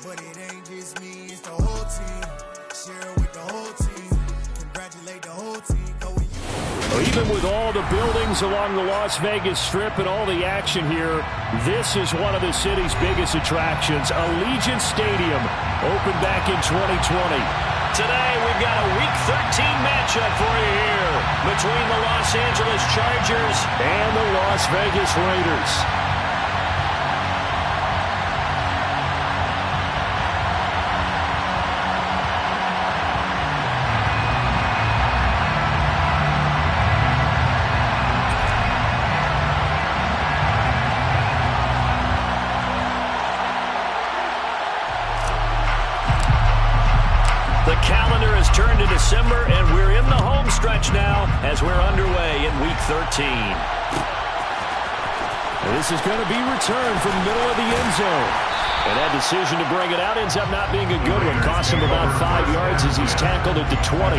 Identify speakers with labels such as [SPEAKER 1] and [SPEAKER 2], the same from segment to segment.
[SPEAKER 1] But it ain't just me, it's the whole team. Share it with the whole team. Congratulate the whole team.
[SPEAKER 2] Well, even with all the buildings along the Las Vegas Strip and all the action here, this is one of the city's biggest attractions. Allegiant Stadium opened back in 2020.
[SPEAKER 3] Today, we've got a Week 13 matchup for you here between the Los Angeles Chargers
[SPEAKER 2] and the Las Vegas Raiders.
[SPEAKER 3] The calendar has turned to December, and we're in the home stretch now as we're underway in Week 13.
[SPEAKER 2] And this is going to be returned from the middle of the end zone. And that decision to bring it out ends up not being a good one. Cost him about 5 yards as he's tackled at the 20.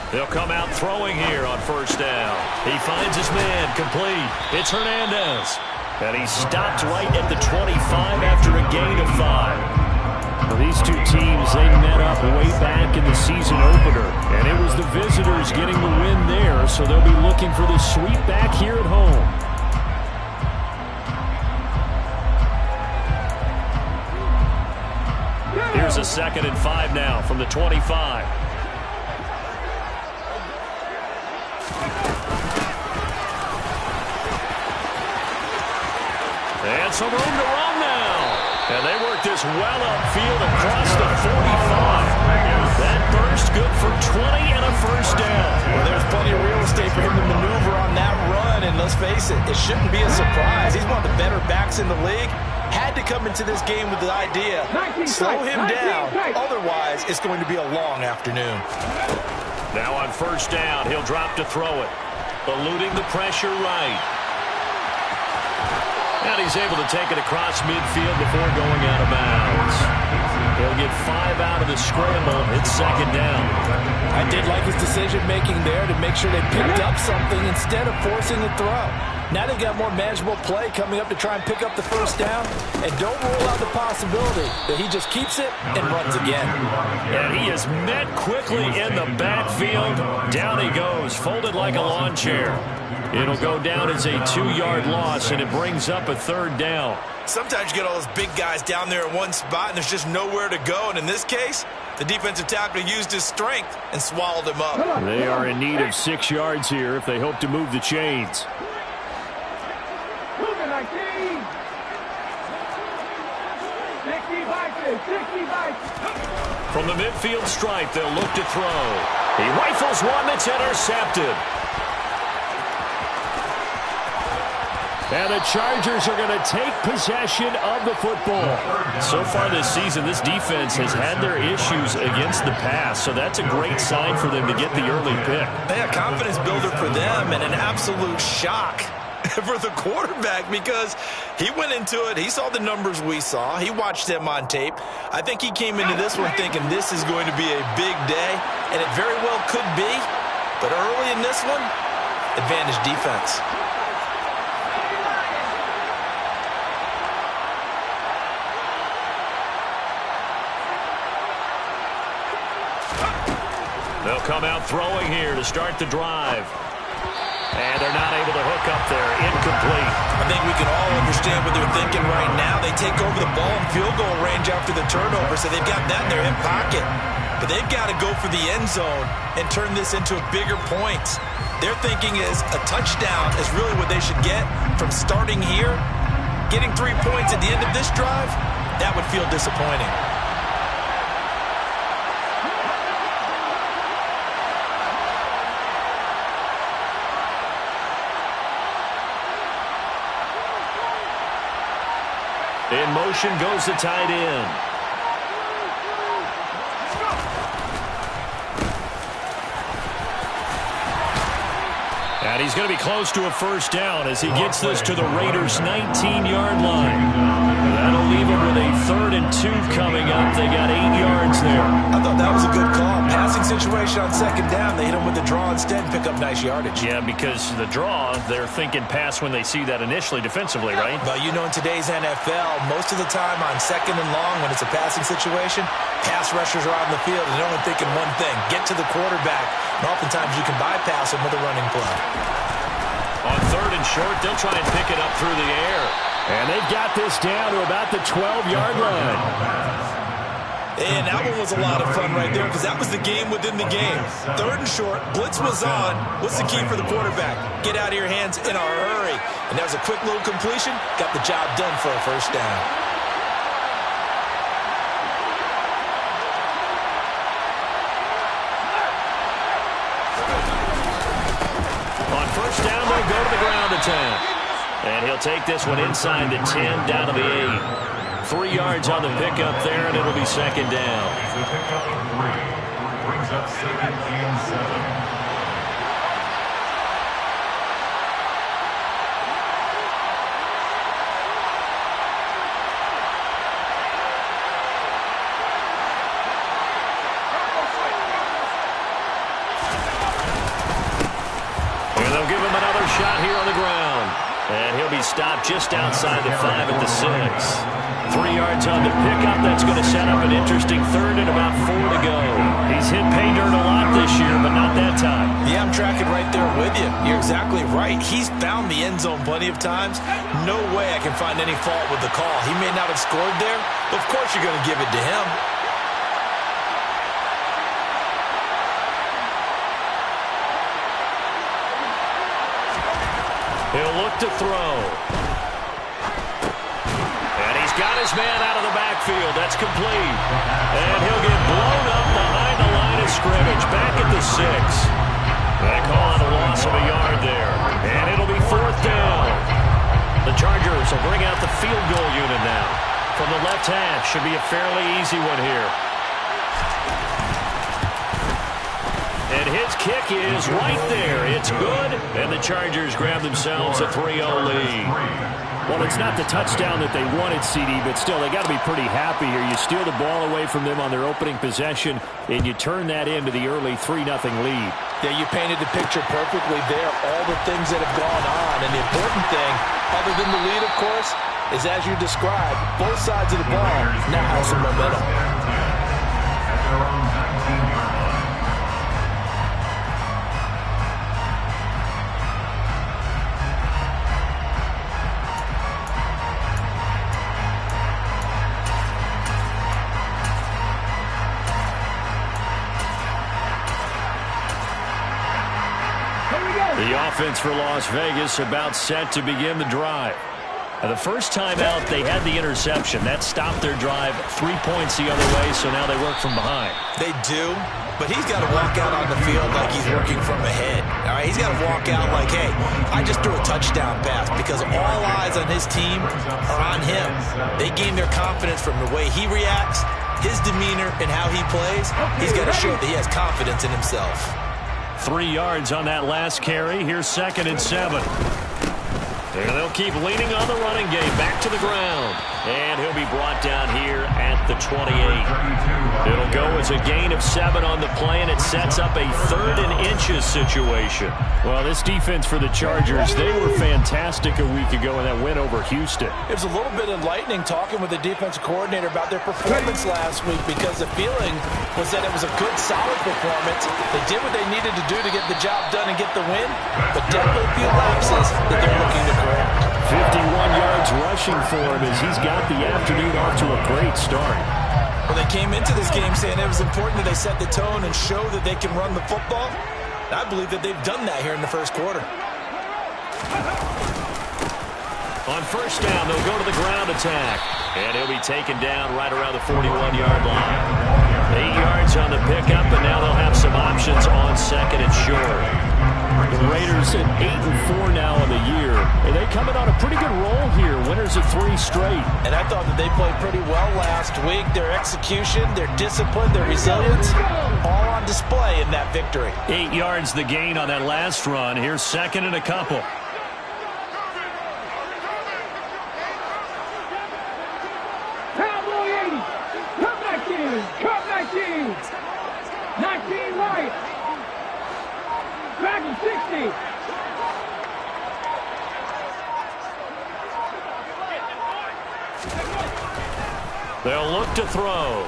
[SPEAKER 3] They'll come out throwing here on first down. He finds his man complete. It's Hernandez. And he stopped right at the 25 after a gain of 5.
[SPEAKER 2] Well, these two teams, they met up way back in the season opener. And it was the visitors getting the win there, so they'll be looking for the sweep back here at home.
[SPEAKER 3] Here's a 2nd and 5 now from the 25. And some room to run now. And they work this well upfield across the 45. That burst good for 20 and a first down.
[SPEAKER 4] Well, there's plenty of real estate for him to maneuver on that run. And let's face it, it shouldn't be a surprise. He's one of the better backs in the league. Had to come into this game with the idea, slow him down. Otherwise, it's going to be a long afternoon.
[SPEAKER 3] Now on first down, he'll drop to throw it. Eluding the pressure right. And he's able to take it across midfield before going out of bounds. He'll get 5 out of the scramble. It's 2nd down.
[SPEAKER 4] I did like his decision-making there to make sure they picked up something instead of forcing the throw. Now they've got more manageable play coming up to try and pick up the first down. And don't rule out the possibility that he just keeps it and runs again.
[SPEAKER 3] And he is met quickly in the backfield. Down he goes, folded like a lawn chair. It'll go down as a 2-yard loss, and it brings up a 3rd down.
[SPEAKER 4] Sometimes you get all those big guys down there in one spot, and there's just nowhere to go. And in this case, the defensive tackle used his strength and swallowed him up.
[SPEAKER 2] They are in need of 6 yards here if they hope to move the chains.
[SPEAKER 3] From the midfield stripe, they'll look to throw. He rifles one that's intercepted.
[SPEAKER 2] And the Chargers are going to take possession of the football.
[SPEAKER 3] So far this season, this defense has had their issues against the pass, so that's a great sign for them to get the early pick.
[SPEAKER 4] A confidence builder for them and an absolute shock for the quarterback because he went into it. He saw the numbers we saw. He watched them on tape. I think he came into this one thinking this is going to be a big day, and it very well could be. But early in this one, advantage defense.
[SPEAKER 3] They'll come out throwing here to start the drive. And they're not able to hook up there. Incomplete.
[SPEAKER 4] I think we can all understand what they're thinking right now. They take over the ball in field goal range after the turnover, so they've got that in their hip pocket. But they've got to go for the end zone and turn this into bigger points. Their thinking is a touchdown is really what they should get from starting here. Getting 3 points at the end of this drive, that would feel disappointing.
[SPEAKER 3] In motion goes the tight end. And he's going to be close to a first down as he gets this to the Raiders' 19-yard line. That'll leave him with a 3rd and 2 coming up. They got 8 yards there.
[SPEAKER 4] I thought that was a good call. Passing situation on 2nd down. They hit him with the draw instead and pick up nice yardage.
[SPEAKER 3] Yeah, because the draw, they're thinking pass when they see that initially defensively, right?
[SPEAKER 4] But you know, in today's NFL, most of the time on 2nd and long when it's a passing situation, pass rushers are out in the field and they're only thinking one thing, get to the quarterback. And oftentimes you can bypass him with a running play.
[SPEAKER 3] On 3rd and short, they'll try and pick it up through the air.
[SPEAKER 2] And they've got this down to about the 12-yard line.
[SPEAKER 4] And that one was a lot of fun right there because that was the game within the game. 3rd and short, blitz was on. What's the key for the quarterback? Get out of your hands in a hurry. And that was a quick little completion. Got the job done for a first down.
[SPEAKER 3] On first down, they'll go to the ground attack. And he'll take this one inside the 10, down to the 8. 3 yards on the pickup there, and it'll be 2nd down.
[SPEAKER 5] Brings up 2nd and 7.
[SPEAKER 3] And they'll give him another shot here on the ground. And he'll be stopped just outside the 5 at the 6. 3 yards on the pickup. That's going to set up an interesting 3rd and about 4 to go. He's hit pay dirt a lot this year, but not that time.
[SPEAKER 4] Yeah, I'm tracking right there with you. You're exactly right. He's found the end zone plenty of times. No way I can find any fault with the call. He may not have scored there, but of course you're going to give it to him.
[SPEAKER 3] He'll look to throw. And he's got his man out of the backfield. That's complete. And he'll get blown up behind the line of scrimmage. Back at the 6. They call it a loss of a yard there. And it'll be 4th down. The Chargers will bring out the field goal unit now. From the left half. Should be a fairly easy one here. And his kick is right there. It's good. And the Chargers grab themselves a 3-0 lead.
[SPEAKER 2] Well, it's not the touchdown that they wanted, CD, but still, they got to be pretty happy here. You steal the ball away from them on their opening possession, and you turn that into the early 3-0 lead.
[SPEAKER 4] Yeah, you painted the picture perfectly there. All the things that have gone on. And the important thing, other than the lead, of course, is as you described, both sides of the ball now have some momentum.
[SPEAKER 3] The offense for Las Vegas about set to begin the drive. The first time out, they had the interception. That stopped their drive 3 points the other way, so now they work from behind.
[SPEAKER 4] They do, but he's got to walk out on the field like he's working from ahead. All right, he's got to walk out like, hey, I just threw a touchdown pass because all eyes on his team are on him. They gain their confidence from the way he reacts, his demeanor, and how he plays. He's got to show that he has confidence in himself.
[SPEAKER 3] 3 yards on that last carry. Here's 2nd and 7. And they'll keep leaning on the running game. Back to the ground. And he'll be brought down here at the 28. It'll go as a gain of 7 on the play, and it sets up a 3rd and inches situation.
[SPEAKER 2] Well, this defense for the Chargers, they were fantastic a week ago in that win over Houston.
[SPEAKER 4] It was a little bit enlightening talking with the defensive coordinator about their performance last week because the feeling was that it was a good, solid performance. They did what they needed to do to get the job done and get the win, but definitely a few lapses that they're looking to correct.
[SPEAKER 2] 51 yards rushing for him as he's got the afternoon off to a great start.
[SPEAKER 4] Well, they came into this game saying it was important that they set the tone and show that they can run the football. I believe that they've done that here in the first quarter.
[SPEAKER 3] On first down, they'll go to the ground attack. And he'll be taken down right around the 41-yard line. 8 yards on the pickup, and now they'll have some options on 2nd and short. The Raiders
[SPEAKER 2] sit 8-4 now in the year, and they coming on a pretty good roll here. Winners of 3 straight.
[SPEAKER 4] And I thought that they played pretty well last week. Their execution, their discipline, their resilience, all on display in that victory.
[SPEAKER 3] 8 yards the gain on that last run. Here's second and a couple.
[SPEAKER 6] Come back in! Come back in! 19 right! Back in 60!
[SPEAKER 3] They'll look to throw.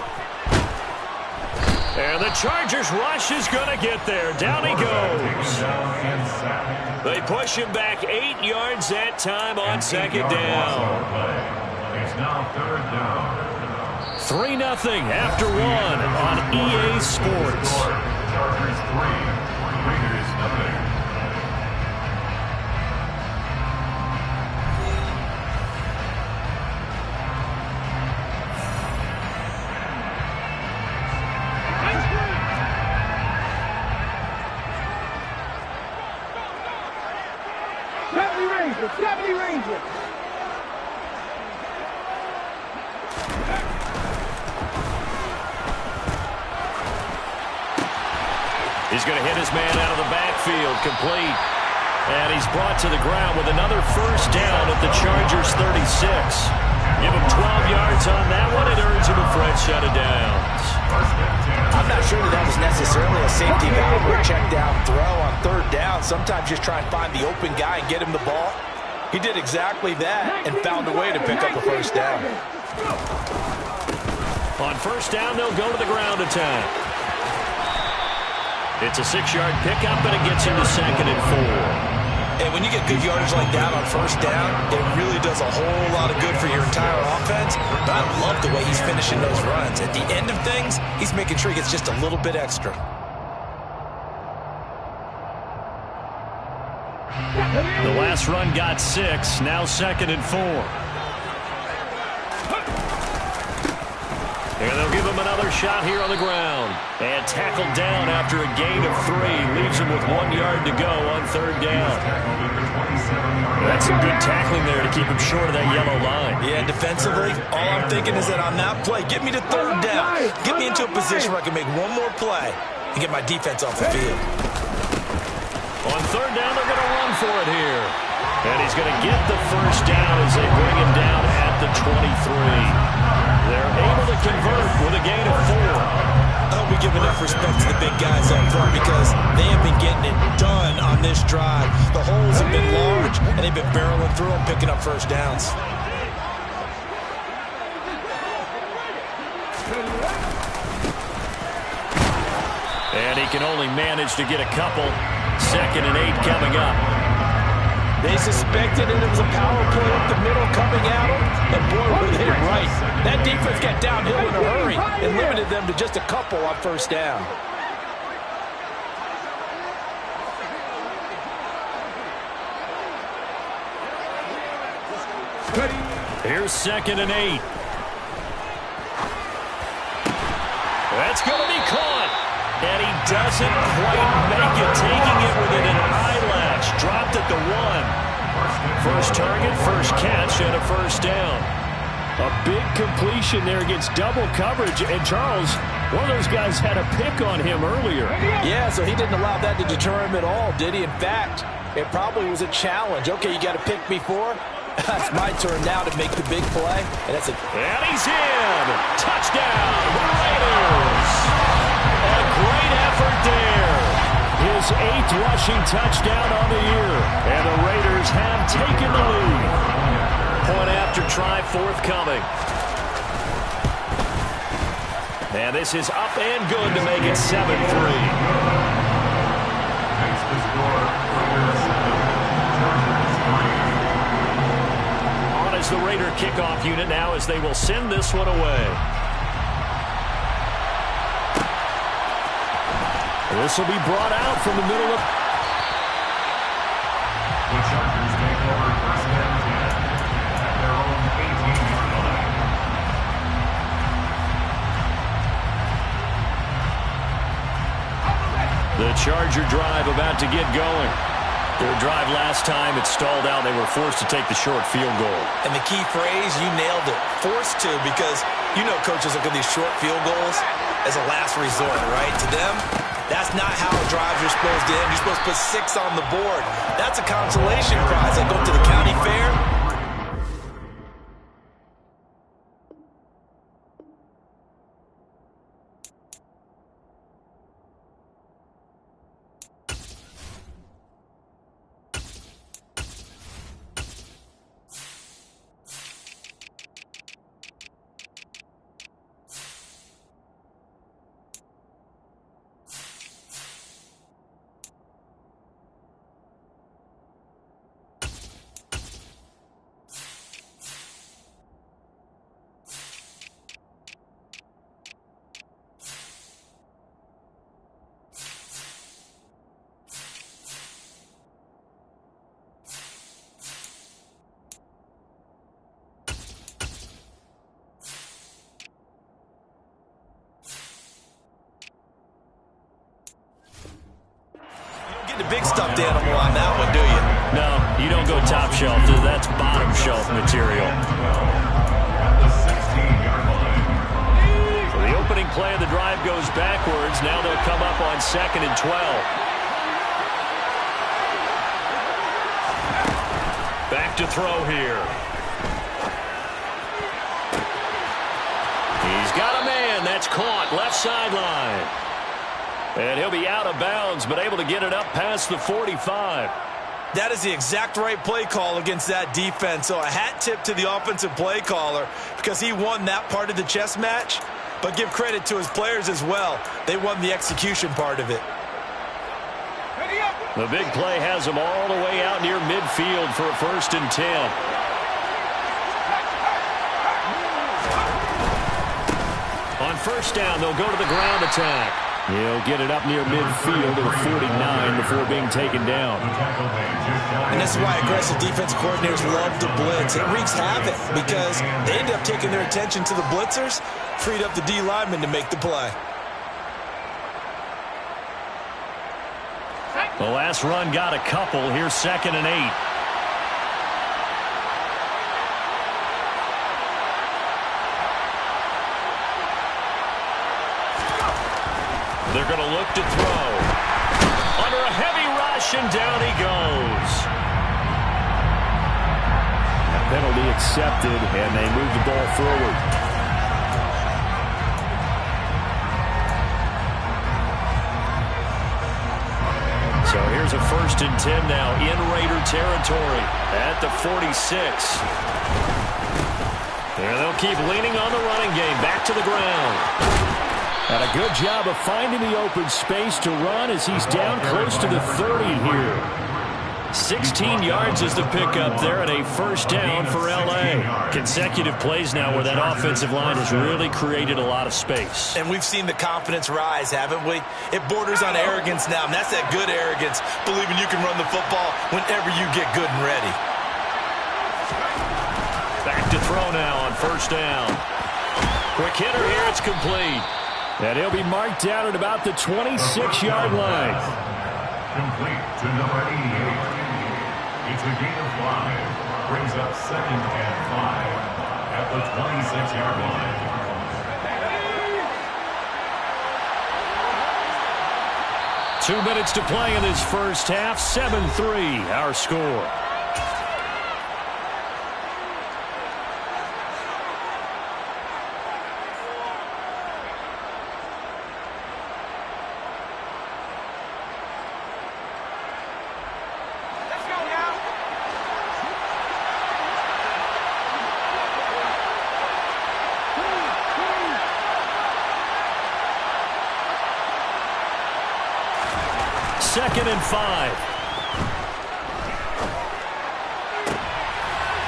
[SPEAKER 3] And the Chargers rush is going to get there. Down he goes. They push him back 8 yards that time on second down.
[SPEAKER 5] It's now third down.
[SPEAKER 3] 3-0 after 1 on EA Sports.
[SPEAKER 5] Chargers 3, Raiders 0.
[SPEAKER 3] He's going to hit his man out of the backfield, complete. And he's brought to the ground with another first down at the Chargers 36. Give him 12 yards on that one. It earns him a fresh set of downs.
[SPEAKER 4] I'm not sure that was necessarily a safety valve or a check down throw on third down. Sometimes just try and find the open guy and get him the ball. He did exactly that and found a way to pick up a first down.
[SPEAKER 3] On first down, they'll go to the ground attack. It's a 6-yard pickup, and it gets him to second and 4.
[SPEAKER 4] And when you get good yardage like that on first down, it really does a whole lot of good for your entire offense. But I love the way he's finishing those runs. At the end of things, he's making sure he gets just a little bit extra.
[SPEAKER 3] The last run got 6, now second and 4. And they'll give him another shot here on the ground. And tackled down after a gain of 3. Leaves him with 1 yard to go on third down. That's some good tackling there to keep him short of that yellow line.
[SPEAKER 4] Yeah, defensively, all I'm thinking is that on that play, get me to third down. Get me into a position where I can make one more play and get my defense off the field.
[SPEAKER 3] On third down, they're going to run for it here. And he's going to get the first down as they bring him down at the 23. They're able to convert with a gain of 4.
[SPEAKER 4] I hope we give enough respect to the big guys up front because they have been getting it done on this drive. The holes have been large, and they've been barreling through them, picking up first downs.
[SPEAKER 3] And he can only manage to get a couple. Second and 8 coming up.
[SPEAKER 4] They suspected it was a power play up the middle coming at them, and boy, were they right. That defense got downhill in a hurry and limited them to just a couple on first down.
[SPEAKER 3] Here's second and 8. That's going to be caught. And he doesn't quite make it, taking it within an eyelash. Dropped at the 1. First target, first catch, and a first down.
[SPEAKER 2] A big completion there against double coverage. And Charles, one of those guys had a pick on him earlier.
[SPEAKER 4] Yeah, so he didn't allow that to deter him at all, did he? In fact, it probably was a challenge. Okay, you got to pick me 4. It's my turn now to make the big play. And
[SPEAKER 3] he's in. Touchdown, Raiders. A great effort there.
[SPEAKER 2] His 8th rushing touchdown on the year.
[SPEAKER 3] And the Raiders have taken the lead. Point after try forthcoming. And this is up and good to make it 7-3.
[SPEAKER 5] Makes the score Raiders 7, Chargers 3.
[SPEAKER 3] On is the Raider kickoff unit now as they will send this one away.
[SPEAKER 2] This will be brought out from the middle of...
[SPEAKER 5] The Chargers take over first and 10 at their own 18-yard line.
[SPEAKER 3] The Charger drive about to get going. Their drive last time, it stalled out. They were forced to take the short field goal.
[SPEAKER 4] And the key phrase, you nailed it. Forced to, because you know coaches look at these short field goals as a last resort, right? To them, that's not how drives are supposed to end. You're supposed to put 6 on the board. That's a consolation prize. Like going to the county fair. The big stuffed animal on that one, do you?
[SPEAKER 3] No, you don't go top shelf. That's bottom shelf material. So the opening play of the drive goes backwards. Now they'll come up on 2nd and 12. Back to throw here. He's got a man. That's caught. Left sideline. And he'll be out of bounds, but able to get it up past the 45.
[SPEAKER 4] That is the exact right play call against that defense. So a hat tip to the offensive play caller because he won that part of the chess match. But give credit to his players as well. They won the execution part of it.
[SPEAKER 2] The big play has them all the way out near midfield for a 1st and 10. On 1st down, they'll go to the ground attack. He'll get it up near midfield to the 49 before being taken down.
[SPEAKER 4] And this is why aggressive defensive coordinators love to blitz. It wreaks havoc because they end up taking their attention to the blitzers, freed up the D lineman to make the play.
[SPEAKER 2] The last run got a couple. Here's 2nd and 8. They're going to look to throw. Under a heavy rush, and down he goes. A penalty accepted, and they move the ball forward. So here's a 1st and 10 now in Raider territory at the 46. And they'll keep leaning on the running game. Back to the ground. And a good job of finding the open space to run as he's down close to the 30 here. 16 yards is the pickup there and a 1st down for L.A. Consecutive plays now where that offensive line has really created a lot of space.
[SPEAKER 4] And we've seen the confidence rise, haven't we? It borders on arrogance now, and that's that good arrogance, believing you can run the football whenever you get good and ready.
[SPEAKER 2] Back to throw now on 1st down. Quick hitter here, it's complete. And he'll be marked down at about the 26-yard line.
[SPEAKER 5] Complete to number 88. It's a gain of 5. Brings up 2nd and 5 at the 26-yard line.
[SPEAKER 2] 2 minutes to play in this first half. 7-3, our score. Second and 5.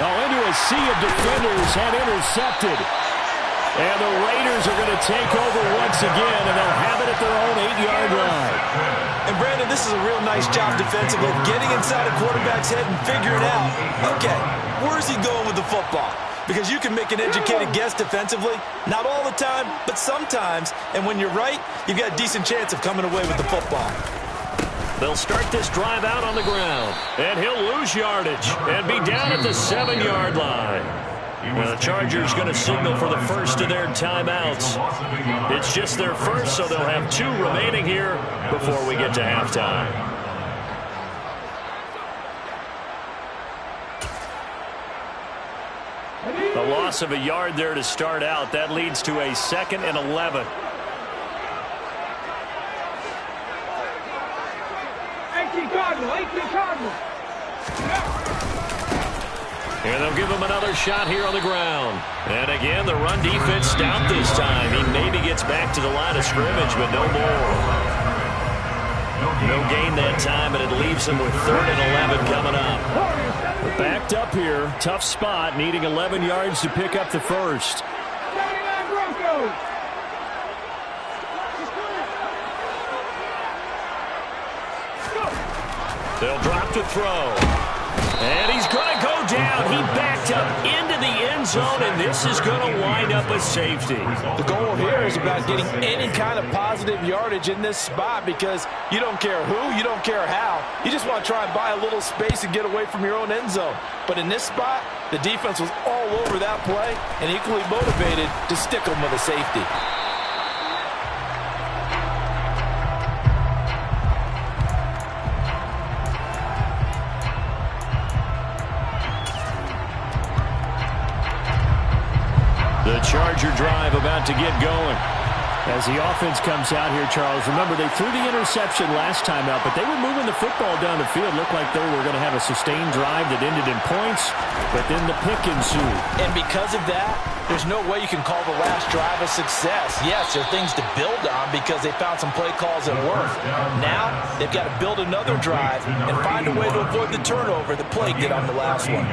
[SPEAKER 2] Into a sea of defenders and intercepted. And the Raiders are going to take over once again, and they'll have it at their own 8-yard line.
[SPEAKER 4] And Brandon, this is a real nice job defensively of getting inside a quarterback's head and figuring out, okay, where's he going with the football? Because you can make an educated guess defensively, not all the time, but sometimes. And when you're right, you've got a decent chance of coming away with the football.
[SPEAKER 3] They'll start this drive out on the ground. And he'll lose yardage and be down at the 7-yard line. The Chargers going to signal for the first of their timeouts. It's just their first, so they'll have 2 remaining here before we get to halftime. A loss of a yard there to start out. That leads to a 2nd and 11. And they'll give him another shot here on the ground. And again, the run defense stout this time. He maybe gets back to the line of scrimmage, but no more. No gain that time, and it leaves him with 3rd and 11 coming up.
[SPEAKER 2] We're backed up here. Tough spot, needing 11 yards to pick up the first.
[SPEAKER 3] They'll drop to throw. And he's going to go down. He backed up into the end zone, and this is going to wind up a safety.
[SPEAKER 4] The goal here is about getting any kind of positive yardage in this spot because you don't care who, you don't care how. You just want to try and buy a little space and get away from your own end zone. But in this spot, the defense was all over that play and equally motivated to stick them with a safety.
[SPEAKER 2] The Charger drive about to get going. As the offense comes out here, Charles, remember they threw the interception last time out, but they were moving the football down the field. Looked like they were going to have a sustained drive that ended in points, but then the pick ensued.
[SPEAKER 4] And because of that, there's no way you can call the last drive a success. Yes, there are things to build on because they found some play calls that worked. Now, they've got to build another drive and find a way to avoid the turnover that plagued it on the last one.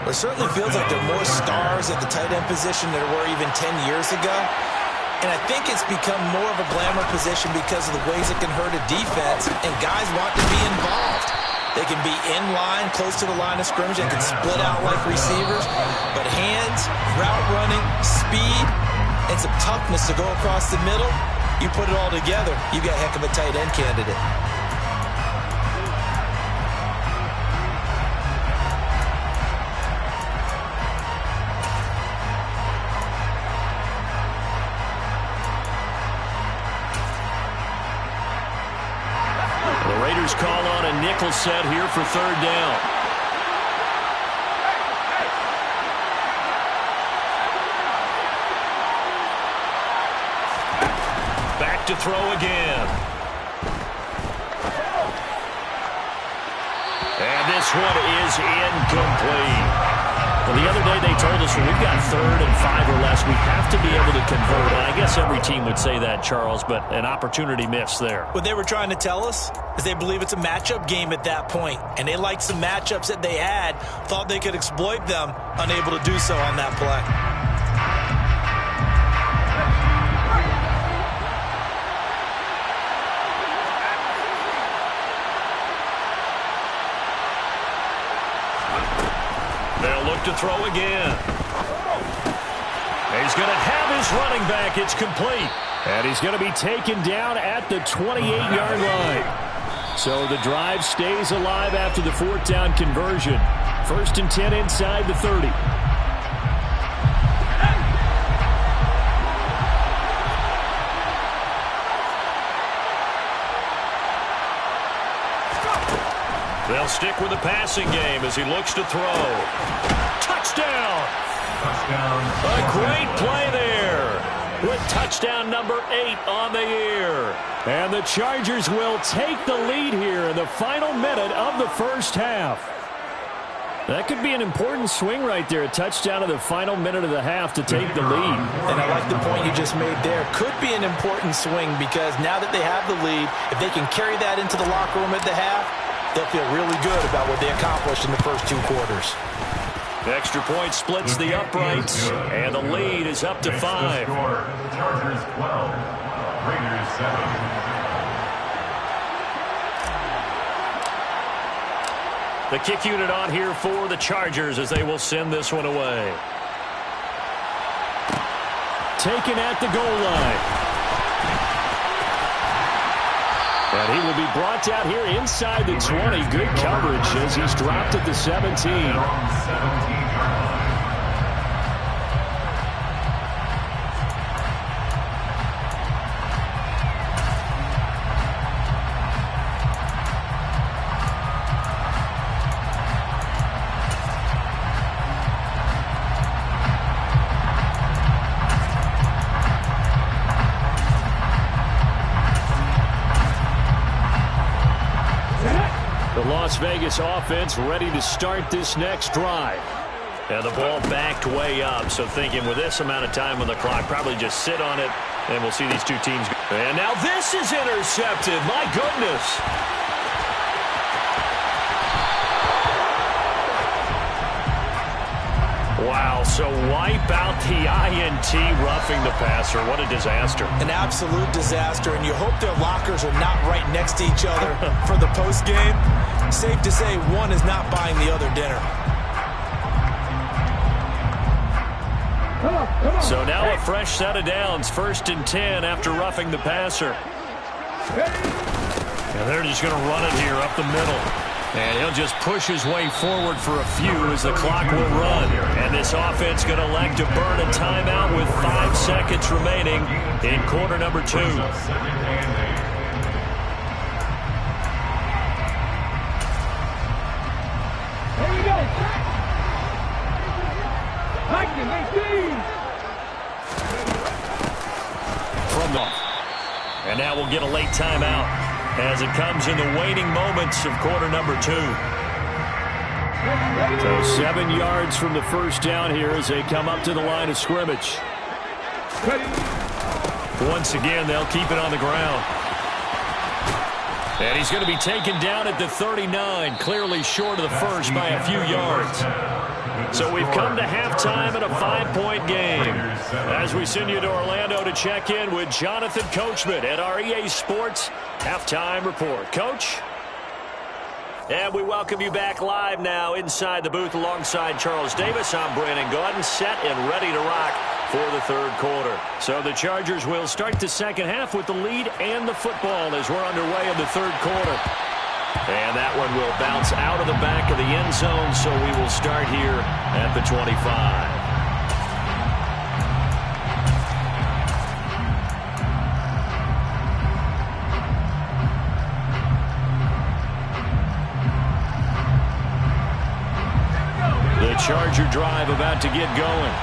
[SPEAKER 7] It certainly feels like there are more stars at the tight end position than there were even 10 years ago. And I think it's become more of a glamour position because of the ways it can hurt a defense, and guys want to be involved. They can be in line, close to the line of scrimmage. They can split out like receivers. But hands, route running, speed, and some toughness to go across the middle, you put it all together, you got a heck of a tight end candidate.
[SPEAKER 3] Call on a nickel set here for 3rd down. Back to throw again. And this one is incomplete. Well, the other day they told us when we've got 3rd and 5 or less, we have to be able to convert. And I guess every team would say that, Charles, but an opportunity missed there.
[SPEAKER 7] What they were trying to tell us is they believe it's a matchup game at that point, and they liked some matchups that they had, thought they could exploit them, unable to do so on that play.
[SPEAKER 3] They'll look to throw again. He's going to have his running back. It's complete.
[SPEAKER 2] And he's going to be taken down at the 28-yard line. So the drive stays alive after the 4th down conversion. 1st and 10 inside the 30.
[SPEAKER 3] They'll stick with the passing game as he looks to throw. Touchdown! A great play there with touchdown number 8 on the year.
[SPEAKER 2] And the Chargers will take the lead here in the final minute of the first half. That could be an important swing right there, a touchdown in the final minute of the half to take the lead.
[SPEAKER 4] And I like the point you just made there. Could be an important swing because now that they have the lead, if they can carry that into the locker room at the half, they'll feel really good about what they accomplished in the first 2 quarters.
[SPEAKER 3] The extra point splits the uprights, and the lead is up to 5.
[SPEAKER 5] Chargers 12, Raiders 7.
[SPEAKER 3] The kick unit on here for the Chargers as they will send this one away. Taken at the goal line.
[SPEAKER 2] And he will be brought down here inside the 20. Good coverage as he's dropped at the 17.
[SPEAKER 5] 17-yard line.
[SPEAKER 2] Las Vegas offense ready to start this next drive.
[SPEAKER 3] And the ball backed way up, so thinking with this amount of time on the clock, probably just sit on it, and we'll see these two teams go. And now this is intercepted. My goodness. Wow, so wipe out the INT roughing the passer. What a disaster.
[SPEAKER 7] An absolute disaster, and you hope their lockers are not right next to each other for the postgame. Safe to say one is not buying the other dinner.
[SPEAKER 2] So now a fresh set of downs. 1st and 10 after roughing the passer.
[SPEAKER 3] And they're just going to run it here up the middle.
[SPEAKER 2] And he'll just push his way forward for a few as the clock will run.
[SPEAKER 3] And this offense going to elect to burn a timeout with 5 seconds remaining in quarter number 2.
[SPEAKER 6] Here we go.
[SPEAKER 2] From the...
[SPEAKER 3] And now we'll get a late timeout as it comes in the waning moments of quarter number 2.
[SPEAKER 2] So 7 yards from the first down here as they come up to the line of scrimmage.
[SPEAKER 3] Once again, they'll keep it on the ground.
[SPEAKER 2] And he's going to be taken down at the 39, clearly short of the first by a few yards. So we've come to halftime in a 5-point game. As we send you to Orlando to check in with Jonathan Coachman at our EA Sports Halftime Report. Coach?
[SPEAKER 3] And we welcome you back live now inside the booth alongside Charles Davis. I'm Brandon Gaudin, set and ready to rock for the third quarter.
[SPEAKER 2] So the Chargers will start the second half with the lead and the football as we're underway in the third quarter.
[SPEAKER 3] And that one will bounce out of the back of the end zone, so we will start here at the 25.
[SPEAKER 2] The Charger drive about to get going.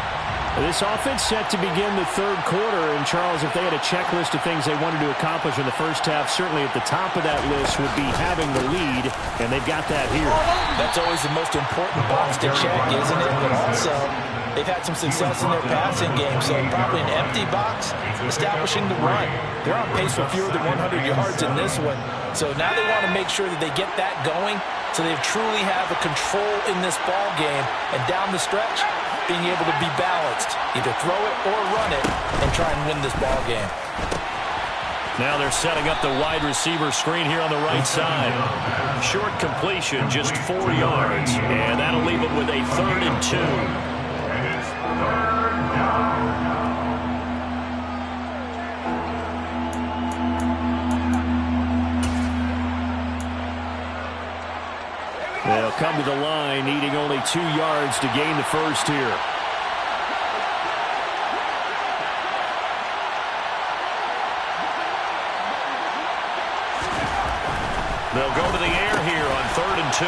[SPEAKER 2] This offense set to begin the third quarter. And, Charles, if they had a checklist of things they wanted to accomplish in the first half, certainly at the top of that list would be having the lead, and they've got that here.
[SPEAKER 7] That's always the most important box to check, isn't it? But also, they've had some success in their passing game, so probably an empty box, establishing the run. They're on pace for fewer than 100 yards in this one, so now they want to make sure that they get that going so they truly have a control in this ball game, and down the stretch, being able to be balanced, either throw it or run it, and try and win this ball game.
[SPEAKER 3] Now they're setting up the wide receiver screen here on the right side. Short completion, just 4 yards, and that'll leave them with a 3rd and 2.
[SPEAKER 5] And it's 3rd down.
[SPEAKER 2] They'll come to the line, needing only 2 yards to gain the first here.
[SPEAKER 3] They'll go to the air here on 3rd and 2.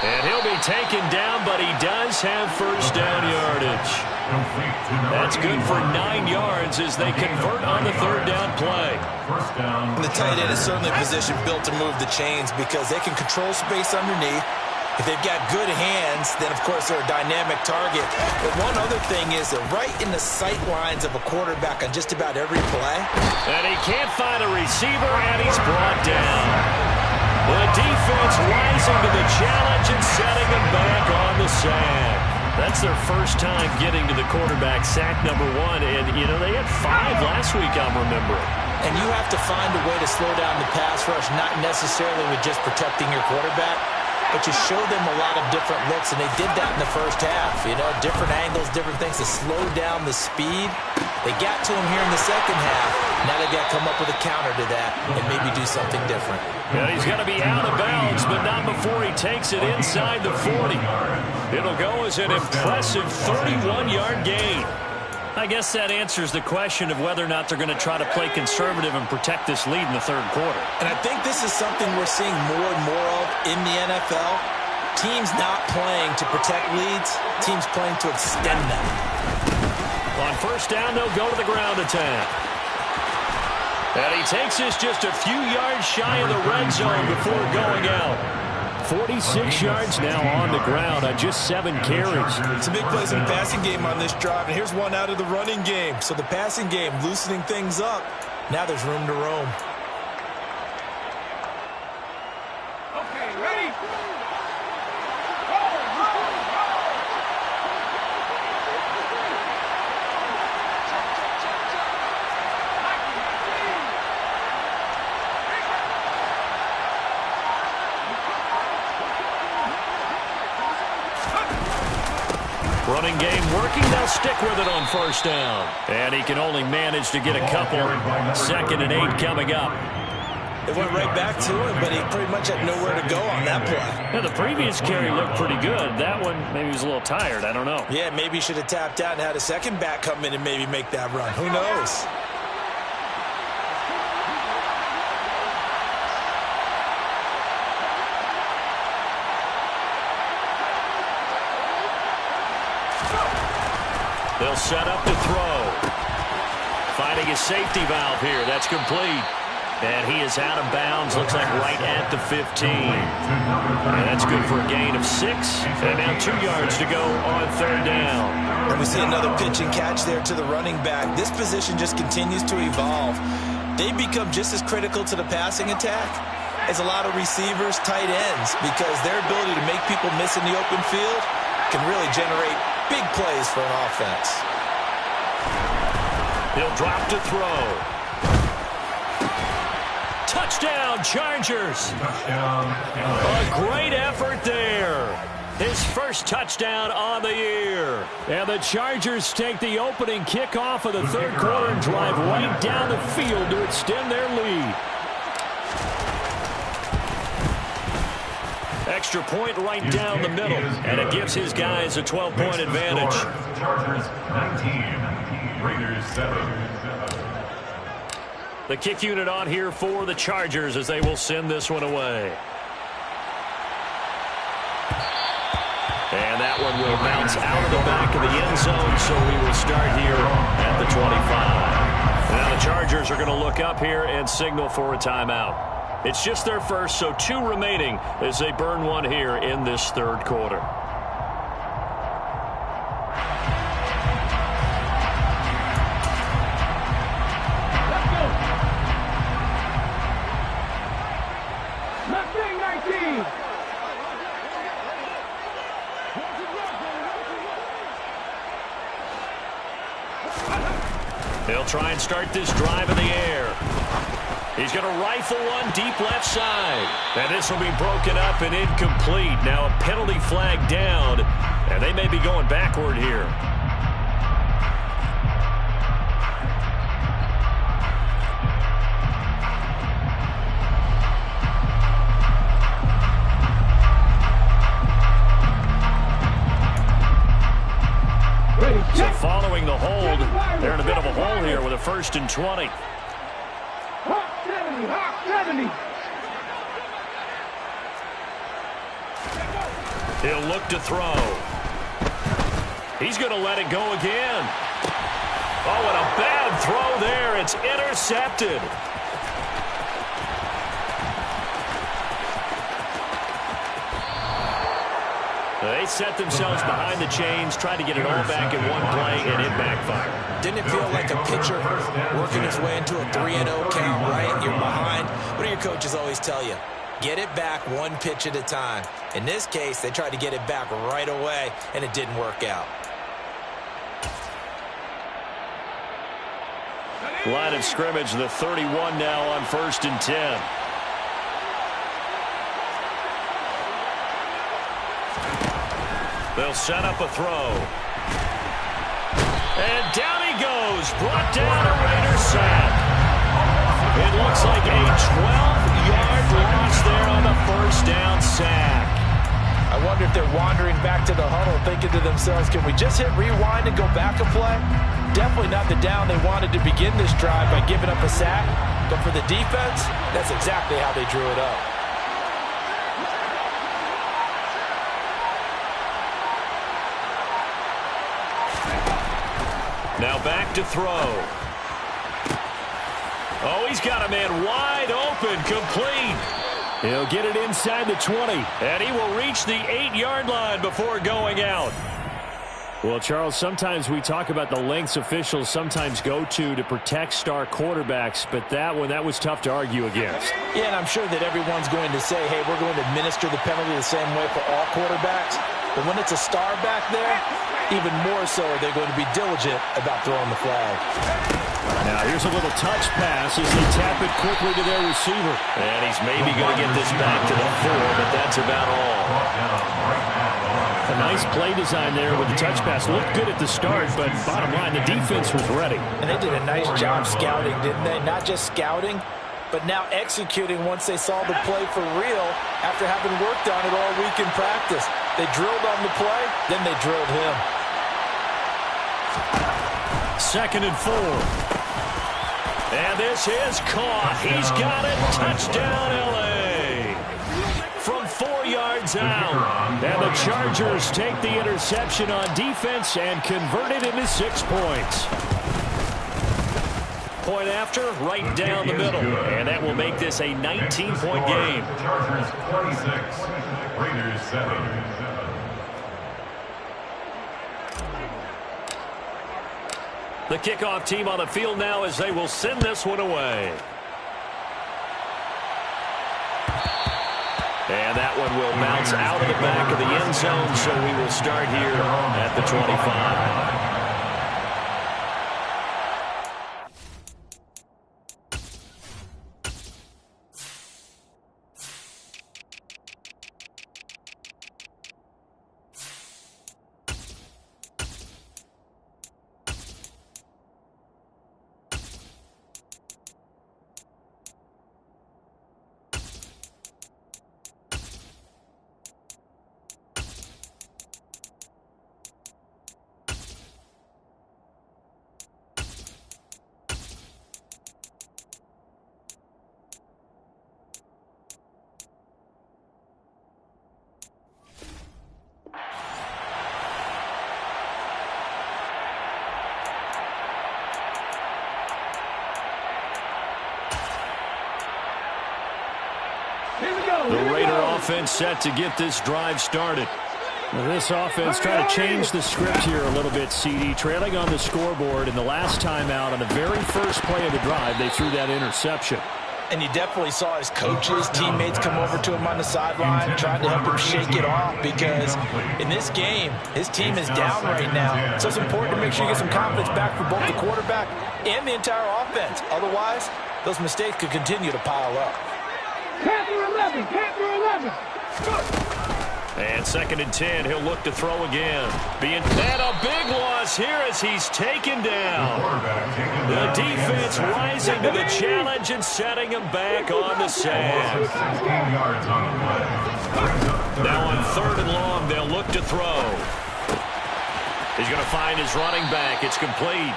[SPEAKER 3] And he'll be taken down, but he does have first down yardage. That's good for 9 yards as they convert on the 3rd down play.
[SPEAKER 5] First down.
[SPEAKER 7] The tight end is certainly a position built to move the chains because they can control space underneath. If they've got good hands, then, of course, they're a dynamic target. But one other thing is they're right in the sight lines of a quarterback on just about every play.
[SPEAKER 3] And he can't find a receiver, and he's brought down. The defense rising to the challenge and setting him back on the sack. That's their first time getting to the quarterback, sack number 1. And, you know, they had 5 last week, I'm remembering.
[SPEAKER 7] And you have to find a way to slow down the pass rush, not necessarily with just protecting your quarterback, but you show them a lot of different looks, and they did that in the first half. You know, different angles, different things to slow down the speed. They got to him here in the second half, Now they've got to come up with a counter to that and maybe do something different.
[SPEAKER 3] Yeah, he's going to be out of bounds, but not before he takes it inside the 40. It'll go as an impressive 31-yard gain. I guess that answers the question of whether or not they're going to try to play conservative and protect this lead in the third quarter.
[SPEAKER 7] And I think this is something we're seeing more and more of in the NFL. Teams not playing to protect leads, teams playing to extend them.
[SPEAKER 3] On first down, they'll go to the ground attack. And he takes this just a few yards shy of the red zone before going out.
[SPEAKER 2] 46 yards now on the ground on just 7 carries.
[SPEAKER 7] It's a big place in the passing game on this drive, and here's one out of the running game. So the passing game loosening things up. Now there's room to roam.
[SPEAKER 6] Okay, ready?
[SPEAKER 3] Running game working. They'll stick with it on first down. And he can only manage to get a couple. 2nd and 8 coming up.
[SPEAKER 7] They went right back to him, but he pretty much had nowhere to go on that play.
[SPEAKER 3] Yeah, the previous carry looked pretty good. That one, maybe he was a little tired. I don't know.
[SPEAKER 7] Yeah, maybe he should have tapped out and had a second back come in and maybe make that run. Who knows?
[SPEAKER 3] They'll set up to throw. Finding his safety valve here. That's complete. And he is out of bounds. Looks like right at the 15. And that's good for a gain of 6. And now 2 yards to go on third down.
[SPEAKER 7] And we see another pitch and catch there to the running back. This position just continues to evolve. They become just as critical to the passing attack as a lot of receivers, tight ends, because their ability to make people miss in the open field can really generate big plays for an offense.
[SPEAKER 3] He'll drop to throw. Touchdown, Chargers. A great effort there. His first touchdown on the year.
[SPEAKER 2] And the Chargers take the opening kickoff of the third quarter and drive right down the field to extend their lead.
[SPEAKER 3] Extra point right down the middle, and it gives his guys a 12-point advantage.
[SPEAKER 5] Chargers 19, Raiders 7.
[SPEAKER 3] The kick unit on here for the Chargers as they will send this one away. And that one will bounce out of the back of the end zone, so we will start here at the 25. Now the Chargers are going to look up here and signal for a timeout. It's just their first, so 2 remaining as they burn one here in this third quarter.
[SPEAKER 6] Let's go. Mustang 19.
[SPEAKER 3] They'll try and start this drive in the air. He's going to rifle one deep left side. And this will be broken up and incomplete. Now a penalty flag down, and they may be going backward here. So following the hold, they're in a bit of a hole here with a 1st and 20.
[SPEAKER 6] Hawk 70, Hawk 70.
[SPEAKER 3] He'll look to throw. He's going to let it go again. Oh, and a bad throw there. It's intercepted. They set themselves behind the chains, tried to get it all back in one play, and it backfired.
[SPEAKER 7] Didn't it feel like a pitcher working his way into a 3-0 count, right? You're behind. What do your coaches always tell you? Get it back one pitch at a time. In this case, they tried to get it back right away, and it didn't work out.
[SPEAKER 3] Line of scrimmage, the 31 now on 1st and 10. They'll set up a throw. And down he goes. Brought down a Raider sack. It looks like a 12-yard loss there on the first down sack.
[SPEAKER 7] I wonder if they're wandering back to the huddle thinking to themselves, can we just hit rewind and go back a play? Definitely not the down they wanted to begin this drive by giving up a sack. But for the defense, that's exactly how they drew it up.
[SPEAKER 3] Now back to throw. Oh, he's got a man wide open, complete.
[SPEAKER 2] He'll get it inside the 20.
[SPEAKER 3] And he will reach the 8-yard line before going out.
[SPEAKER 2] Well, Charles, sometimes we talk about the lengths officials sometimes go to protect star quarterbacks, but that was tough to argue against.
[SPEAKER 7] Yeah, and I'm sure that everyone's going to say, hey, we're going to administer the penalty the same way for all quarterbacks. But when it's a star back there, even more so are they going to be diligent about throwing the flag.
[SPEAKER 2] Now here's a little touch pass as they tap it quickly to their receiver.
[SPEAKER 3] And he's maybe going to get this back to the 4, but that's about all.
[SPEAKER 2] A nice play design there with the touch pass. Looked good at the start, but bottom line, the defense was ready.
[SPEAKER 7] And they did a nice job scouting, didn't they? Not just scouting, but now executing once they saw the play for real after having worked on it all week in practice. They drilled on the play, then they drilled him.
[SPEAKER 2] 2nd and 4.
[SPEAKER 3] And this is caught. He's got it. Touchdown, L.A. From 4 yards out. And the Chargers take the interception on defense and convert it into 6 points. Point after, right down the middle. And that will make this a 19-point game.
[SPEAKER 5] Chargers 46, Raiders 7.
[SPEAKER 3] The kickoff team on the field now as they will send this one away. And that one will bounce out of the back of the end zone, so we will start here at the 25. The Raider offense set to get this drive started.
[SPEAKER 2] Well, this offense trying to change the script here a little bit, CD. Trailing on the scoreboard, and the last time out on the very first play of the drive, they threw that interception.
[SPEAKER 7] And you definitely saw his coaches, teammates come over to him on the sideline, trying to help him shake it off, because in this game, his team is down right now. So it's important to make sure you get some confidence back for both the quarterback and the entire offense. Otherwise, those mistakes could continue to pile up.
[SPEAKER 6] Panther 11, Panther 11.
[SPEAKER 3] And 2nd and 10, he'll look to throw again. And a big loss here as he's taken down. The defense rising to the challenge and setting him back on the sack. Now on 3rd and long, they'll look to throw. He's going to find his running back. It's complete.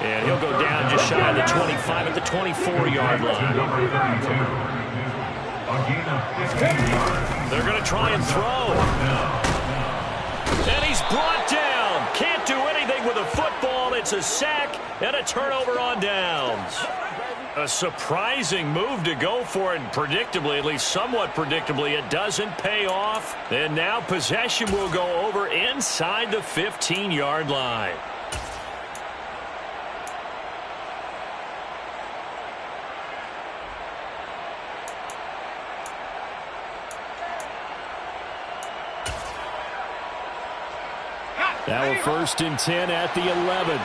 [SPEAKER 3] And he'll go down just shy of the 25 at the 24-yard line. They're going to try and throw. And he's brought down. Can't do anything with a football. It's a sack and a turnover on downs. A surprising move to go for it, and predictably, at least somewhat predictably, it doesn't pay off. And now possession will go over inside the 15-yard line.
[SPEAKER 2] Now a 1st and 10 at the 11.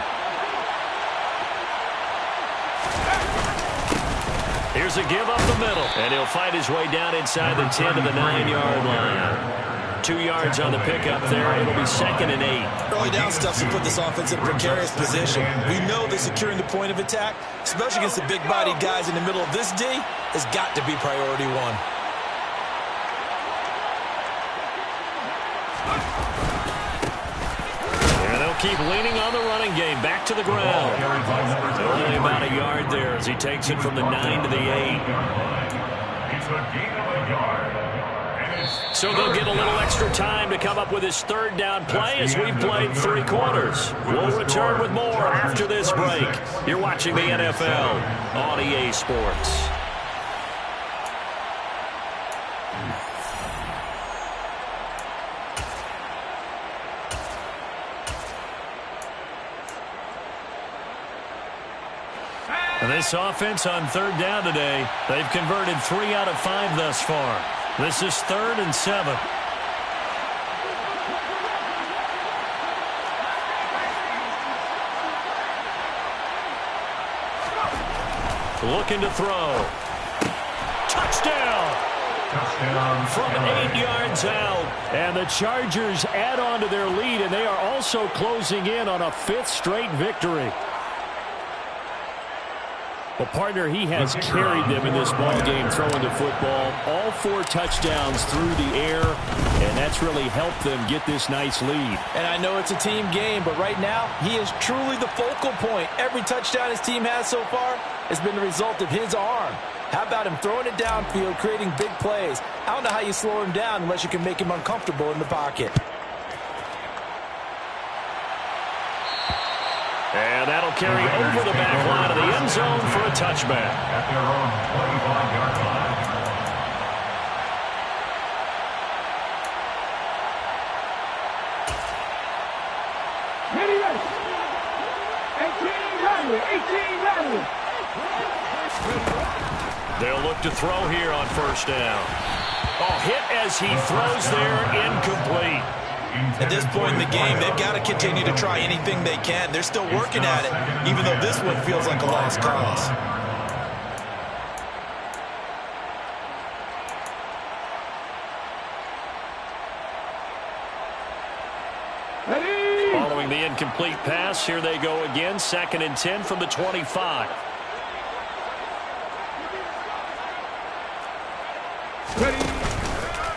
[SPEAKER 3] Here's a give up the middle. And he'll find his way down inside the 10 to the 9-yard line. 2 yards on the pickup there. It'll be 2nd and 8.
[SPEAKER 7] Early down stuff to put this offense in a precarious position. We know that securing the point of attack, especially against the big-bodied guys in the middle of this D, has got to be priority one.
[SPEAKER 3] Keep leaning on the running game. Back to the ground. Only about a yard there as he takes it from the 9 to the 8.
[SPEAKER 5] It's a gain of a yard.
[SPEAKER 3] So they'll get a little extra time to come up with his 3rd down play as we've played 3 quarters. We'll return with more after this break. You're watching the NFL on EA Sports. This offense on 3rd down today, they've converted 3 out of 5 thus far. This is 3rd and 7. Looking to throw. Touchdown! From 8 yards out. And the Chargers add on to their lead, and they are also closing in on a 5th straight victory. Well, partner, he has carried them in this ball game throwing the football. All 4 touchdowns through the air, and that's really helped them get this nice lead.
[SPEAKER 7] And I know it's a team game, but right now, he is truly the focal point. Every touchdown his team has so far has been the result of his arm. How about him throwing it downfield, creating big plays? I don't know how you slow him down unless you can make him uncomfortable in the pocket.
[SPEAKER 3] And that'll carry over the back line of the end zone for a touchback.
[SPEAKER 5] At their own 25-yard line.
[SPEAKER 6] Ready, ready. 18 Madden.
[SPEAKER 3] They'll look to throw here on 1st down. Oh, hit as he throws there, incomplete.
[SPEAKER 7] At this point in the game, they've got to continue to try anything they can. They're still working at it, even though this one feels like a lost cause.
[SPEAKER 3] Following the incomplete pass, here they go again. 2nd and 10 from the 25.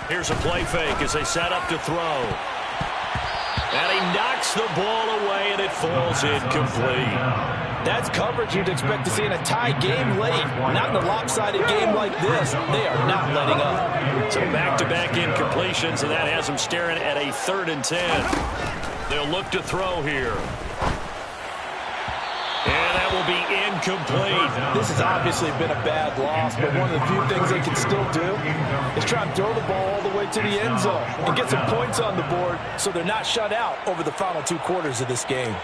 [SPEAKER 3] Here's a play fake as they set up to throw. And he knocks the ball away, and it falls incomplete.
[SPEAKER 7] That's coverage you'd expect to see in a tie game late. Not in a lopsided game like this. They are not letting up.
[SPEAKER 3] So back-to-back incompletions, and that has them staring at a 3rd and 10. They'll look to throw here. And that will be incomplete.
[SPEAKER 7] This has obviously been a bad loss, but one of the few things they can still do is try and throw the ball all the way to the end zone and get some points on the board so they're not shut out over the final 2 quarters of this game.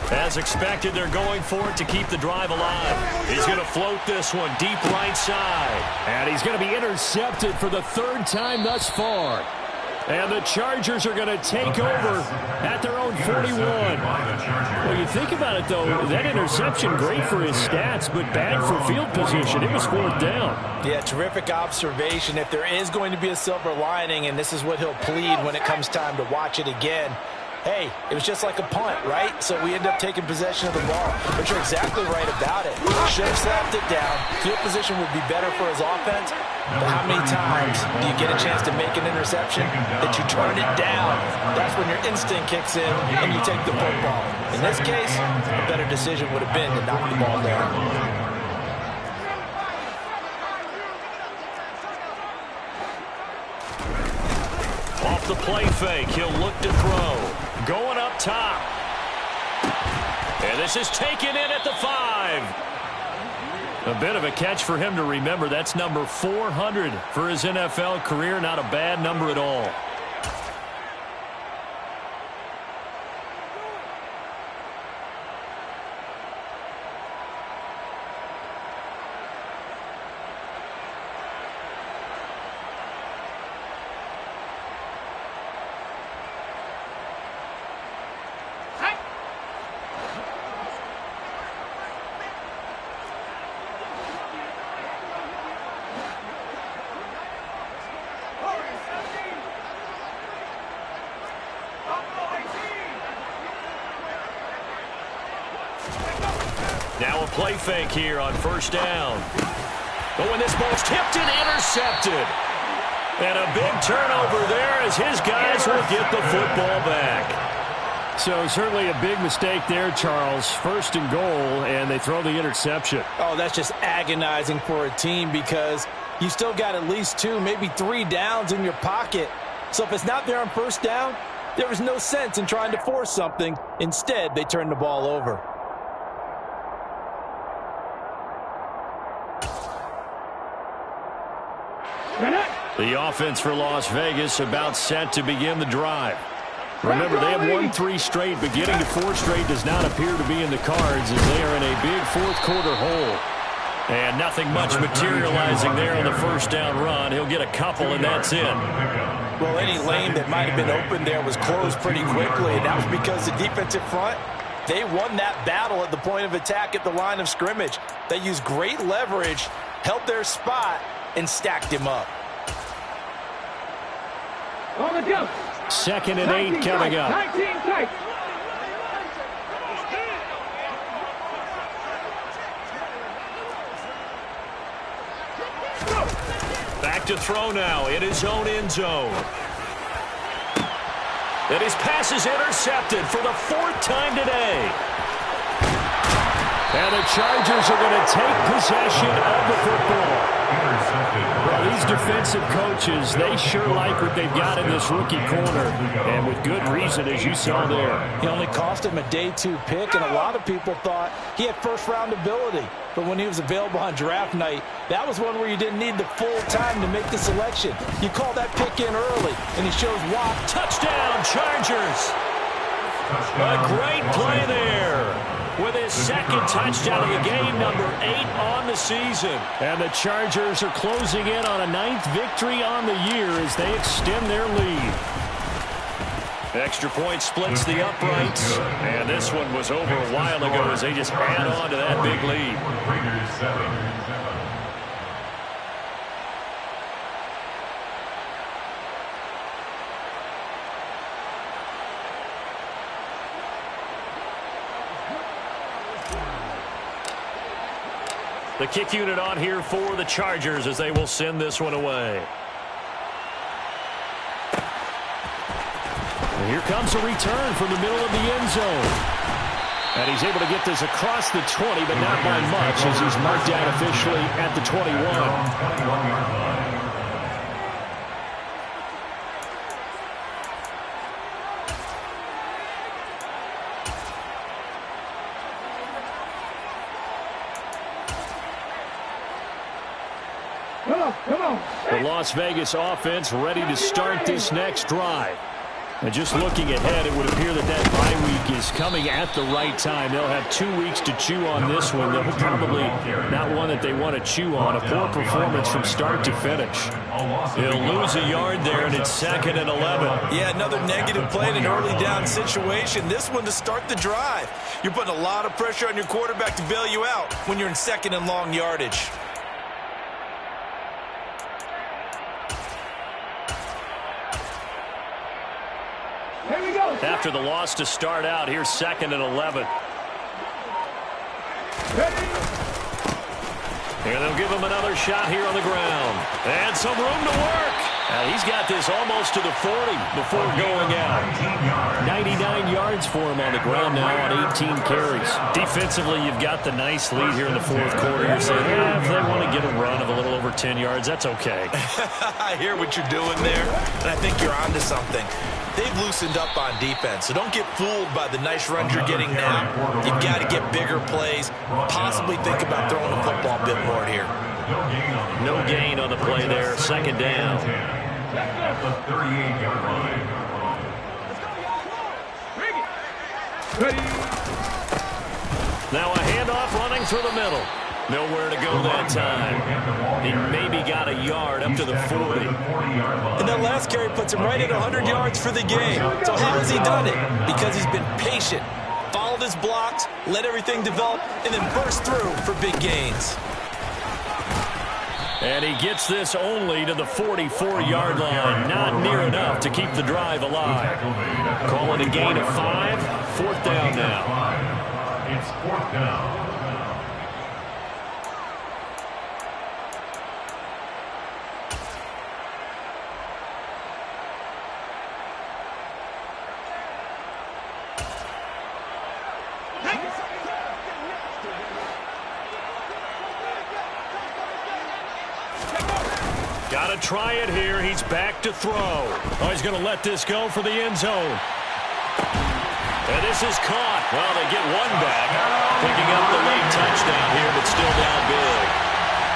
[SPEAKER 3] As expected, they're going for it to keep the drive alive. He's going to float this one deep right side.
[SPEAKER 2] And he's going to be intercepted for the 3rd time thus far. And the Chargers are going to take over at their own 41. Well, you think about it, though, that interception, great for his stats, but bad for field position. It was 4th down.
[SPEAKER 7] Yeah, terrific observation. If there is going to be a silver lining, and this is what he'll plead when it comes time to watch it again, hey, it was just like a punt, right? So we end up taking possession of the ball. But you're exactly right about it. Should have slapped it down. Field position would be better for his offense. But how many times do you get a chance to make an interception that you turn it down? That's when your instinct kicks in and you take the football. In this case, a better decision would have been to knock the ball down.
[SPEAKER 3] Off the play fake, he'll look to throw. Going up top. And this is taken in at the 5. A bit of a catch for him to remember. That's number 400 for his NFL career. Not a bad number at all. Now a play fake here on first down. Oh, and this ball's tipped and intercepted. And a big turnover there as his guys will get the football back.
[SPEAKER 2] So certainly a big mistake there, Charles. First and goal, and they throw the interception.
[SPEAKER 7] Oh, that's just agonizing for a team because you still got at least 2, maybe 3 downs in your pocket. So if it's not there on first down, there is no sense in trying to force something. Instead, they turn the ball over.
[SPEAKER 2] The offense for Las Vegas about set to begin the drive. Remember, they have won 3 straight, but getting to 4 straight does not appear to be in the cards as they are in a big fourth-quarter hole.
[SPEAKER 3] And nothing much materializing there on the first down run. He'll get a couple, and that's it.
[SPEAKER 7] Well, any lane that might have been open there was closed pretty quickly, and that was because the defensive front, they won that battle at the point of attack at the line of scrimmage. They used great leverage, held their spot, and stacked him up.
[SPEAKER 6] On the jump.
[SPEAKER 2] 2nd and 8 coming up.
[SPEAKER 6] 19 tight.
[SPEAKER 3] Back to throw now in his own end zone. And his pass is intercepted for the 4th time today.
[SPEAKER 2] And the Chargers are going to take possession of the football. Well, these defensive coaches, they sure like what they've got in this rookie corner. And with good reason, as you saw there.
[SPEAKER 7] He only cost him a day 2 pick, and a lot of people thought he had first-round ability. But when he was available on draft night, that was one where you didn't need the full time to make the selection. You call that pick in early, and he shows why.
[SPEAKER 3] Touchdown, Chargers. A great play there. With his 2nd touchdown of the game, number 8 on the season.
[SPEAKER 2] And the Chargers are closing in on a 9th victory on the year as they extend their lead.
[SPEAKER 3] Extra point splits the uprights. And this one was over a while ago as they just add on to that big lead.
[SPEAKER 2] The kick unit on here for the Chargers as they will send this one away. And here comes a return from the middle of the end zone. And he's able to get this across the 20, but not by much as he's marked down officially at the 21.
[SPEAKER 6] Come on.
[SPEAKER 2] The Las Vegas offense ready to start this next drive. And just looking ahead, it would appear that that bye week is coming at the right time. They'll have 2 weeks to chew on this one. They'll probably not one that they want to chew on. A poor performance from start to finish.
[SPEAKER 3] He'll lose a yard there, and it's 2nd and 11.
[SPEAKER 7] Yeah, another negative play in an early down situation. This one to start the drive. You're putting a lot of pressure on your quarterback to bail you out when you're in 2nd and long yardage.
[SPEAKER 6] Here we go.
[SPEAKER 2] After the loss to start out, here's 2nd and 11. And they'll give him another shot here on the ground. And some room to work. He's got this almost to the 40 before going out. 99 yards for him on the ground now on 18 carries. Defensively, you've got the nice lead here in the 4th quarter. You're saying, if they want to get a run of a little over 10 yards, that's okay.
[SPEAKER 7] I hear what you're doing there, and I think you're onto something. They've loosened up on defense, so don't get fooled by the nice runs you're getting now. You've got to get bigger plays, possibly think about throwing the football a bit more here.
[SPEAKER 2] No gain on the play there, 2nd down.
[SPEAKER 5] At the 38-yard line.
[SPEAKER 2] Now a handoff running through the middle. Nowhere to go that time. He maybe got a yard up to the 40.
[SPEAKER 7] And that last carry puts him right at 100 yards for the game. So how has he done it? Because he's been patient, followed his blocks, let everything develop, and then burst through for big gains.
[SPEAKER 2] And he gets this only to the 44-yard line. Not near enough to keep the drive alive. Calling a gain of 5. 4th down now.
[SPEAKER 5] It's 4th down.
[SPEAKER 3] Got to try it here. He's back to throw. Oh, he's going to let this go for the end zone. And this is caught. Well, they get one back. Picking up the late touchdown here, but still down big.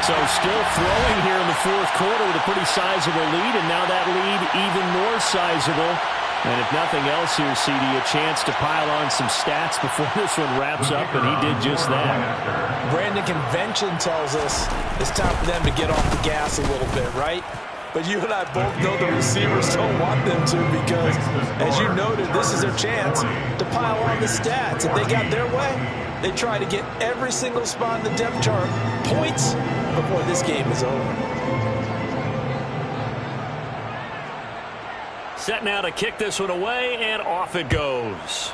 [SPEAKER 2] So still throwing here in the fourth quarter with a pretty sizable lead, and now that lead even more sizable. And if nothing else here, CD, a chance to pile on some stats before this one wraps up, and he did just that.
[SPEAKER 7] Brandon, convention tells us it's time for them to get off the gas a little bit, right? But you and I both know the receivers don't want them to because, as you noted, this is their chance to pile on the stats. If they got their way, they try to get every single spot in the depth chart points before this game is over.
[SPEAKER 3] Set now to kick this one away, and off it goes.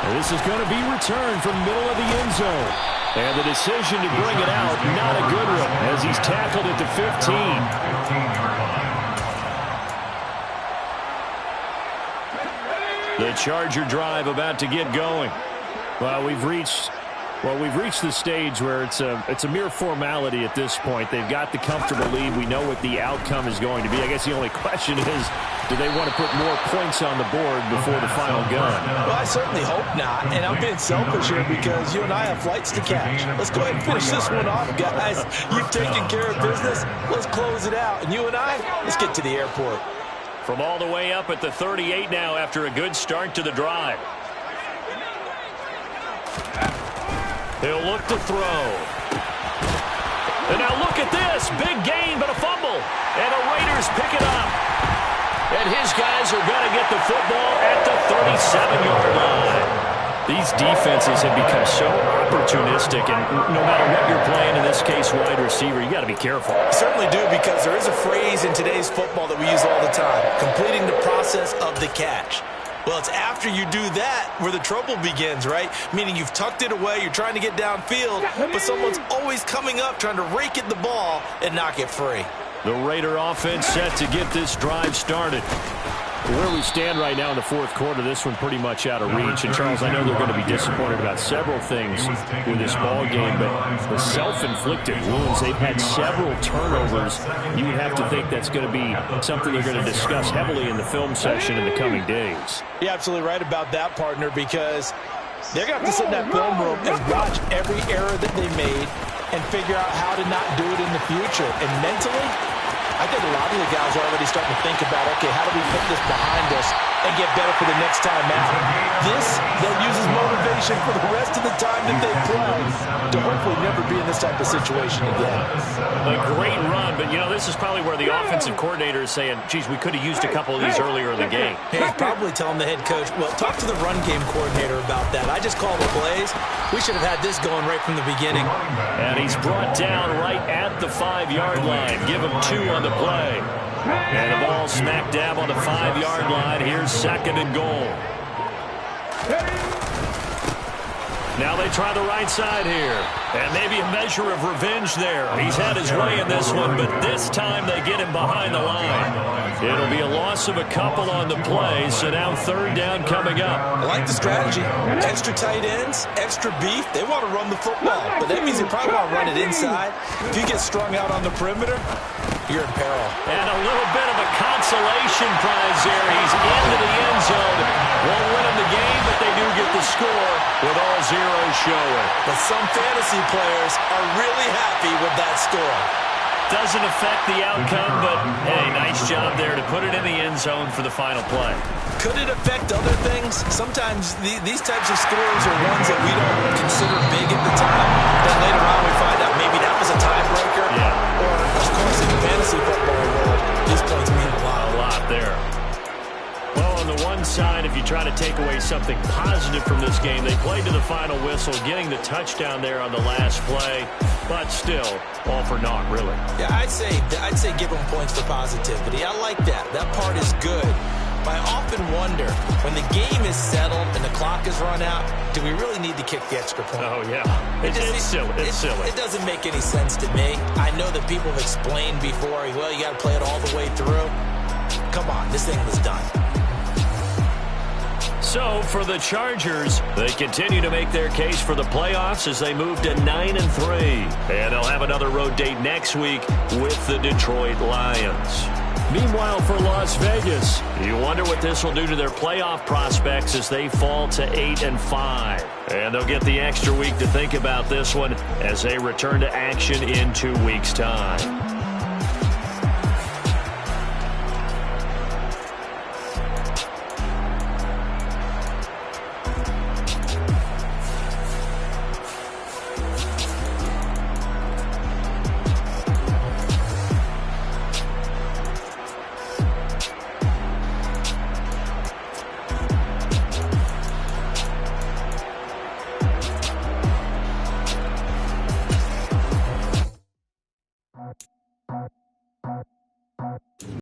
[SPEAKER 2] And this is going to be returned from middle of the end zone. And the decision to bring it out, not a good one, as he's tackled at the 15. The Charger drive about to get going. Well, we've reached the stage where it's a mere formality at this point. They've got the comfortable lead. We know what the outcome is going to be. I guess the only question is, do they want to put more points on the board before the final gun?
[SPEAKER 7] Well, I certainly hope not. And I'm being selfish here because you and I have flights to catch. Let's go ahead and finish this one off, guys. You've taken care of business. Let's close it out. And you and I, let's get to the airport.
[SPEAKER 3] From all the way up at the 38 now after a good start to the drive. He'll look to throw. And now look at this. Big gain, but a fumble. And the Raiders pick it up. And his guys are going to get the football at the 37-yard line. These defenses have become so opportunistic, and no matter what you're playing, in this case, wide receiver, you got to be careful.
[SPEAKER 7] Certainly do, because there is a phrase in today's football that we use all the time, completing the process of the catch. Well, it's after you do that where the trouble begins, right? Meaning you've tucked it away, you're trying to get downfield, but someone's always coming up trying to rake at the ball and knock it free.
[SPEAKER 2] The Raider offense set to get this drive started. Where we stand right now in the fourth quarter, this one pretty much out of reach. And, Charles, I know they're going to be disappointed about several things with this ball game, but the self-inflicted wounds, they've had several turnovers. You would have to think that's going to be something they're going to discuss heavily in the film session in the coming days.
[SPEAKER 7] You're absolutely right about that, partner, because they're going to have to sit in that film room and watch every error that they made and figure out how to not do it in the future. And mentally, I think a lot of the guys are already starting to think about, okay, how do we put this behind us and get better for the next time out? This, they'll use as motivation for the rest of the time that they play to hopefully never be in this type of situation again.
[SPEAKER 3] A great run, but, you know, this is probably where the offensive coordinator is saying, geez, we could have used a couple of these earlier in the game.
[SPEAKER 7] Hey, he's probably telling the head coach, well, talk to the run game coordinator about that. I just called the plays. We should have had this going right from the beginning.
[SPEAKER 3] And he's brought down right at the 5-yard line. Give him 2 on the play. And the ball smack dab on the 5-yard line. Here's second and goal. Now they try the right side here. And maybe a measure of revenge there. He's had his way in this one, but this time they get him behind the line. It'll be a loss of a couple on the play, so now third down coming up.
[SPEAKER 7] I like the strategy. Extra tight ends, extra beef. They want to run the football, but that means they probably want to run it inside. If you get strung out on the perimeter, you're in peril.
[SPEAKER 3] And a little bit of a consolation prize there. He's into the end zone. Won't win him the game, but they do get the score with all zeros showing.
[SPEAKER 7] But some fantasy players are really happy with that score.
[SPEAKER 3] Doesn't affect the outcome, but, hey, nice job there to put it in the end zone for the final play.
[SPEAKER 7] Could it affect other things? Sometimes these types of scores are ones that we don't consider big at the time. Then later on we find out maybe that was a tiebreaker.
[SPEAKER 3] Yeah.
[SPEAKER 7] Or, of course, in the fantasy football world, these points mean a lot.
[SPEAKER 3] A lot there. Well, on the one side, if you try to take away something positive from this game, they played to the final whistle, getting the touchdown there on the last play, but still, all for naught, really.
[SPEAKER 7] Yeah, I'd say give them points for positivity. I like that. That part is good. I often wonder, when the game is settled and the clock is run out, do we really need to kick the extra point?
[SPEAKER 3] Oh, yeah. It's silly. It's silly.
[SPEAKER 7] It doesn't make any sense to me. I know that people have explained before, well, you got to play it all the way through. Come on, this thing was done.
[SPEAKER 3] So, for the Chargers, they continue to make their case for the playoffs as they move to 9-3. And they'll have another road date next week with the Detroit Lions.
[SPEAKER 2] Meanwhile, for Las Vegas,
[SPEAKER 3] you wonder what this will do to their playoff prospects as they fall to 8-5. And they'll get the extra week to think about this one as they return to action in 2 weeks' time.